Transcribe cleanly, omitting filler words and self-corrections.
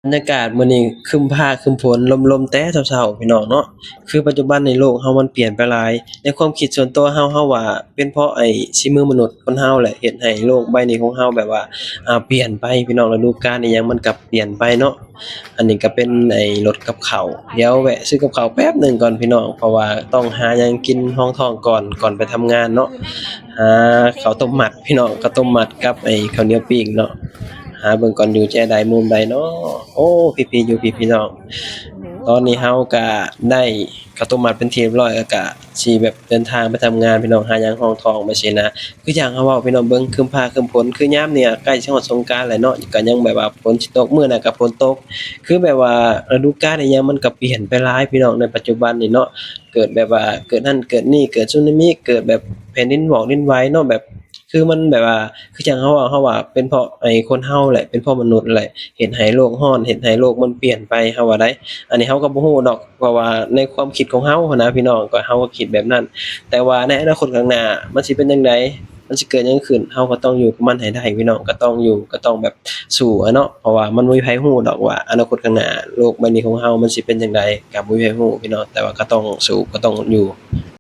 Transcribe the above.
บรรยากาศมื้อนี้ครึ้มฟ้าครึ้มฝนลมๆแต่เช้าๆพี่น้องเนาะคือปัจจุบันนี้โลกเรามันเปลี่ยนไปหลายในความคิดส่วนตัวเราว่าเป็นเพราะฝีมือมนุษย์คนเราแหละเฮ็ดให้โลกใบนี้ของเราแบบว่าเปลี่ยนไปพี่น้องฤดูกาลอิหยังมันก็เปลี่ยนไปเนาะอันนี้ก็เป็นรถกับข้าวเดี๋ยวแวะซื้อกับข้าวแป๊บหนึ่งก่อนพี่น้องเพราะว่าต้องหาหยังกินรองท้องก่อนไปทำงานเนาะหาข้าวต้มมัดพี่น้องข้าวต้มมัดกับข้าวเหนียวปิ้งเนาะ หาเบิ่งก่อนอยู่แจใดมุมใดเนาะโอ้พี่ๆอยู่พี่น้องตอนนี้เราก็ได้ข้าวต้มมัดเป็นที่เรียบร้อยแล้วก็สิแบบเดินทางไปทำงานพี่น้องหาหยังรองท้องไปซี้นะคืออย่างเราเว้าพี่น้องเบิ่งครึ้มฟ้าครึ้มฝนคือยามเนี่ยใกล้สิฮอดสงกรานต์แล้วเนาะก็ยังแบบว่าฝนสิตกมื้อนั้นก็ฝนตกคือแบบว่าฤดูกาลอิหยังมันก็เปลี่ยนไปหลายพี่น้องในปัจจุบันนี้เนาะเกิดแบบว่าเกิดนั่นเกิดนี่เกิดสึนามิเกิดแบบแผ่นดินไหวเนาะแบบคือมันแบบว่าคือจั่งเราว่าเป็นเพราะคนเราแหละเป็นเพราะมนุษย์แหละเฮ็ดให้โลกร้อนเฮ็ดให้โลกมันเปลี่ยนไปเราว่าได้อันนี้เราก็บ่ฮู้ดอกเพราะว่าในความคิดของเราหั้นนะพี่น้องก็เราก็คิดแบบนั้นแต่ว่าในอนาคตข้างหน้ามันสิเป็นจั่งใดมันสิเกิดหยังขึ้นเราก็ต้องอยู่กับมันให้ได้พี่น้องก็ต้องอยู่ก็ต้องแบบสู้อะเนาะเพราะว่ามันบ่มีไผฮู้ดอกว่าอนาคตข้างหน้าโลกใบนี้ของเรามันสิเป็นจั่งใดก็บ่มีไผฮู้พี่น้องแต่ว่าก็ต้องสู้ก็ต้องอยู่